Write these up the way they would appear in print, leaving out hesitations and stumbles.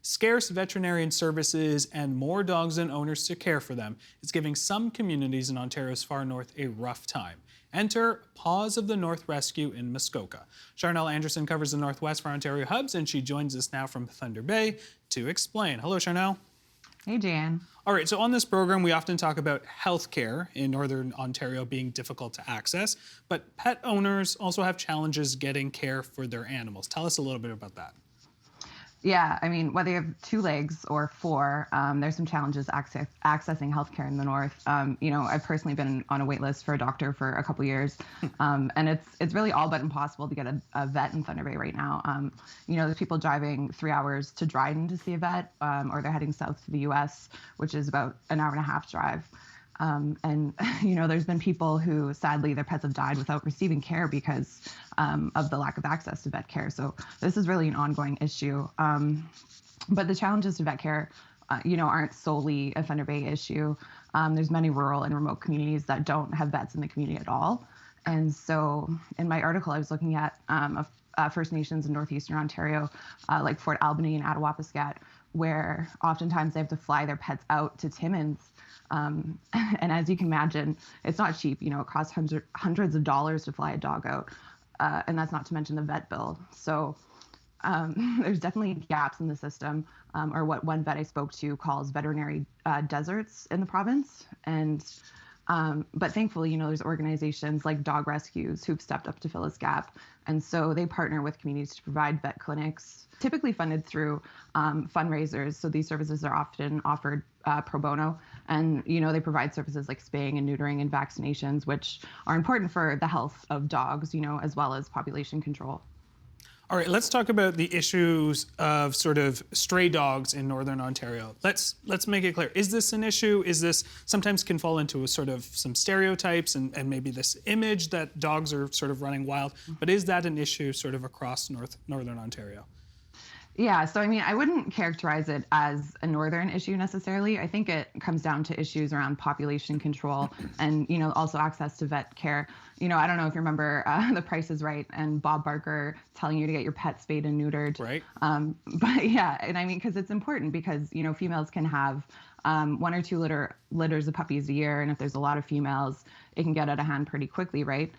Scarce veterinarian services and more dogs and owners to care for them is giving some communities in Ontario's far north a rough time. Enter Paws of the North Rescue in Muskoka. Charnel Anderson covers the Northwest for Ontario Hubs, and she joins us now from Thunder Bay to explain. Hello, Charnel. Hey, Jan. All right, so on this program, we often talk about healthcare in Northern Ontario being difficult to access, but pet owners also have challenges getting care for their animals. Tell us a little bit about that. Yeah, I mean, whether you have 2 legs or 4, there's some challenges accessing healthcare in the north. I've personally been on a wait list for a doctor for a couple years, and it's really all but impossible to get a vet in Thunder Bay right now. There's people driving 3 hours to Dryden to see a vet, or they're heading south to the U.S., which is about an hour and a half drive. There's been people who, sadly, their pets have died without receiving care because of the lack of access to vet care. So this is really an ongoing issue. But the challenges to vet care, aren't solely a Thunder Bay issue. There's many rural and remote communities that don't have vets in the community at all. And so in my article, I was looking at First Nations in northeastern Ontario, like Fort Albany and Attawapiskat, where oftentimes they have to fly their pets out to Timmins. And as you can imagine, it's not cheap. It costs hundreds of dollars to fly a dog out. And that's not to mention the vet bill. So there's definitely gaps in the system, or what one vet I spoke to calls veterinary deserts in the province. But thankfully, there's organizations like Dog Rescues who've stepped up to fill this gap. And so they partner with communities to provide vet clinics, typically funded through fundraisers. So these services are often offered pro bono. And, they provide services like spaying and neutering and vaccinations, which are important for the health of dogs, as well as population control. All right, let's talk about the issues of sort of stray dogs in Northern Ontario. Let's make it clear. Is this an issue? Is this sometimes can fall into a sort of some stereotypes and maybe this image that dogs are sort of running wild, but is that an issue sort of across Northern Ontario? Yeah, so I wouldn't characterize it as a northern issue necessarily. I think it comes down to issues around population control and, also access to vet care. I don't know if you remember The Price is Right and Bob Barker telling you to get your pet spayed and neutered. Right. But yeah, and because it's important because, females can have 1 or 2 litters of puppies a year. And if there's a lot of females, it can get out of hand pretty quickly, right?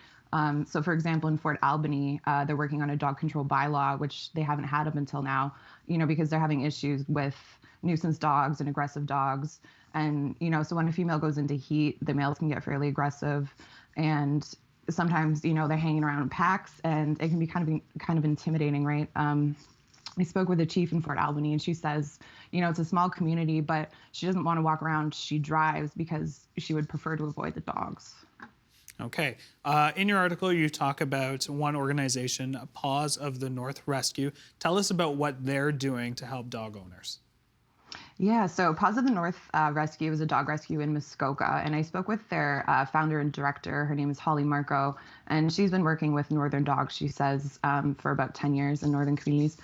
So, for example, in Fort Albany, they're working on a dog control bylaw, which they haven't had up until now, because they're having issues with nuisance dogs and aggressive dogs. And, so when a female goes into heat, the males can get fairly aggressive. And sometimes, they're hanging around in packs, and it can be kind of intimidating, right? I spoke with a chief in Fort Albany, and she says, it's a small community, but she doesn't want to walk around. She drives because she would prefer to avoid the dogs. Okay. In your article, you talk about one organization, Paws of the North Rescue. Tell us about what they're doing to help dog owners. Yeah, so Paws of the North Rescue is a dog rescue in Muskoka, and I spoke with their founder and director. Her name is Holly Marco, and she's been working with Northern dogs, she says, for about 10 years in Northern communities.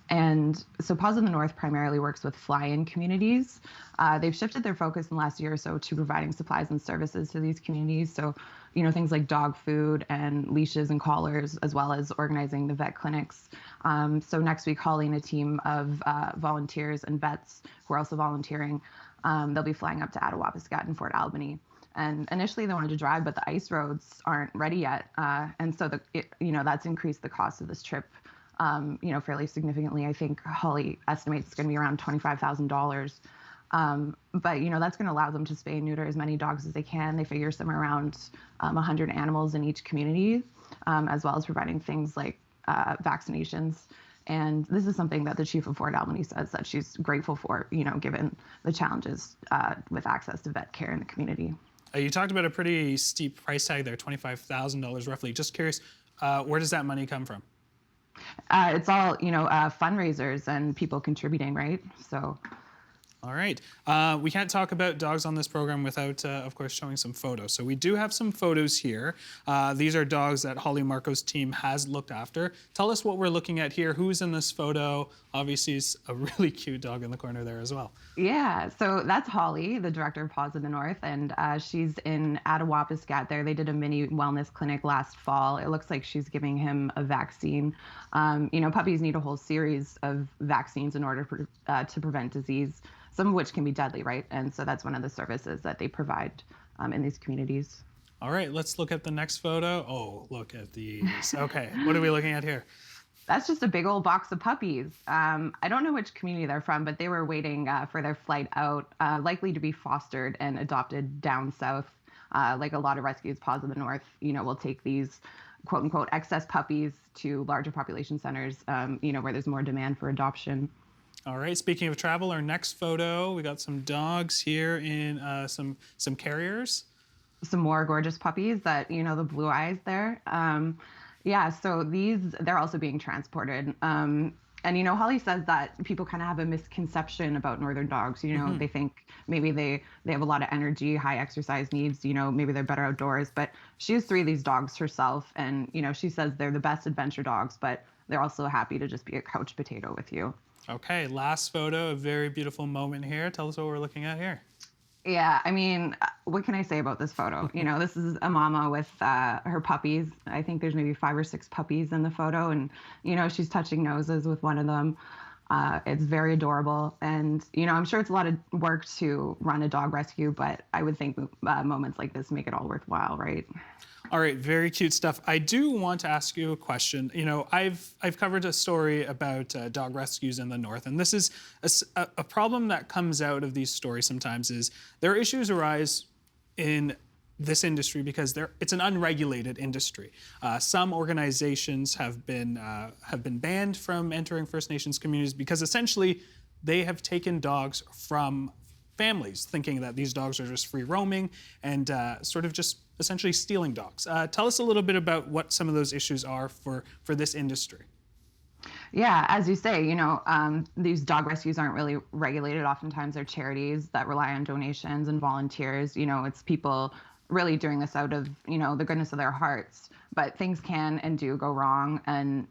And so Paws of the North primarily works with fly-in communities. They've shifted their focus in the last year or so to providing supplies and services to these communities. So, things like dog food and leashes and collars, as well as organizing the vet clinics. So next week, Holly and a team of volunteers and vets who are also volunteering, they'll be flying up to Attawapiskat and Fort Albany. And initially they wanted to drive, but the ice roads aren't ready yet. And so that's increased the cost of this trip fairly significantly. I think Holly estimates it's going to be around $25,000. But that's going to allow them to spay and neuter as many dogs as they can. They figure somewhere around 100 animals in each community, as well as providing things like vaccinations. And this is something that the chief of Fort Albany says that she's grateful for, given the challenges with access to vet care in the community. You talked about a pretty steep price tag there, $25,000 roughly. Just curious, where does that money come from? It's all, fundraisers and people contributing, right? So. All right. We can't talk about dogs on this program without, of course, showing some photos. So we do have some photos here. These are dogs that Holly Marco's team has looked after. Tell us what we're looking at here. Who's in this photo? Obviously, it's a really cute dog in the corner there as well. Yeah, so that's Holly, the director of Paws of the North, and she's in Attawapiskat there. They did a mini wellness clinic last fall. It looks like she's giving him a vaccine. Puppies need a whole series of vaccines in order to prevent disease, some of which can be deadly, right? And so that's one of the services that they provide in these communities. All right, let's look at the next photo. Oh, look at these. Okay, what are we looking at here? That's just a big old box of puppies. I don't know which community they're from, but they were waiting for their flight out, likely to be fostered and adopted down south. Like a lot of rescues, Paws of the North, will take these quote unquote excess puppies to larger population centers, where there's more demand for adoption. All right, speaking of travel, our next photo, we got some dogs here in some carriers. Some more gorgeous puppies that, the blue eyes there. Yeah, so they're also being transported. And, Holly says that people kind of have a misconception about northern dogs. They think maybe they have a lot of energy, high exercise needs, maybe they're better outdoors. But she has 3 of these dogs herself. And, she says they're the best adventure dogs, but they're also happy to just be a couch potato with you. Okay, last photo, a very beautiful moment here. Tell us what we're looking at here. Yeah, I mean, what can I say about this photo? This is a mama with her puppies. I think there's maybe 5 or 6 puppies in the photo, and she's touching noses with one of them. It's very adorable, and I'm sure it's a lot of work to run a dog rescue, but I would think moments like this make it all worthwhile, right? All right, very cute stuff. I do want to ask you a question. I've covered a story about dog rescues in the north, and this is a problem that comes out of these stories sometimes is there are issues arise in this industry because it's an unregulated industry. Some organizations have been banned from entering First Nations communities because essentially they have taken dogs from families, thinking that these dogs are just free roaming and sort of just essentially stealing dogs. Tell us a little bit about what some of those issues are for this industry. Yeah, as you say, these dog rescues aren't really regulated. Oftentimes they're charities that rely on donations and volunteers. It's people really doing this out of, the goodness of their hearts. But things can and do go wrong. And,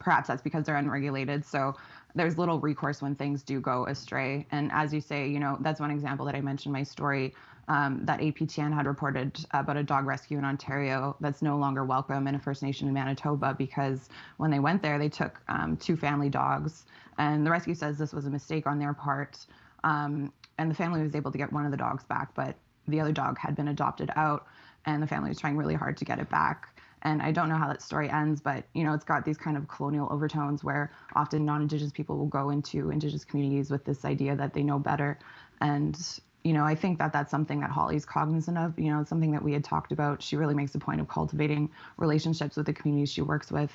perhaps that's because they're unregulated. So there's little recourse when things do go astray. And as you say, that's one example that I mentioned in my story, that APTN had reported about a dog rescue in Ontario that's no longer welcome in a First Nation in Manitoba because when they went there, they took 2 family dogs. And the rescue says this was a mistake on their part. And the family was able to get one of the dogs back, but the other dog had been adopted out, and the family was trying really hard to get it back. And I don't know how that story ends, but, it's got these kind of colonial overtones where often non-Indigenous people will go into Indigenous communities with this idea that they know better. And, I think that that's something that Holly's cognizant of. It's something that we had talked about. She really makes a point of cultivating relationships with the communities she works with.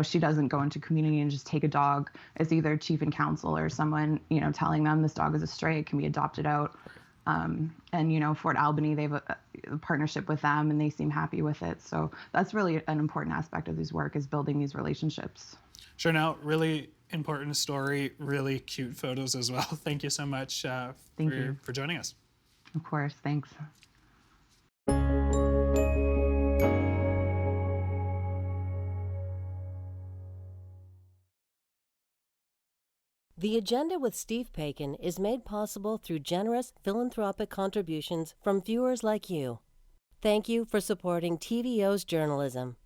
She doesn't go into community and just take a dog. It's either chief and council or someone, telling them this dog is a stray, it can be adopted out. Fort Albany, they have a partnership with them and they seem happy with it. So that's really an important aspect of this work is building these relationships. Sure, now, really important story, really cute photos as well. Thank you so much for joining us. Of course, thanks. The Agenda with Steve Paikin is made possible through generous philanthropic contributions from viewers like you. Thank you for supporting TVO's journalism.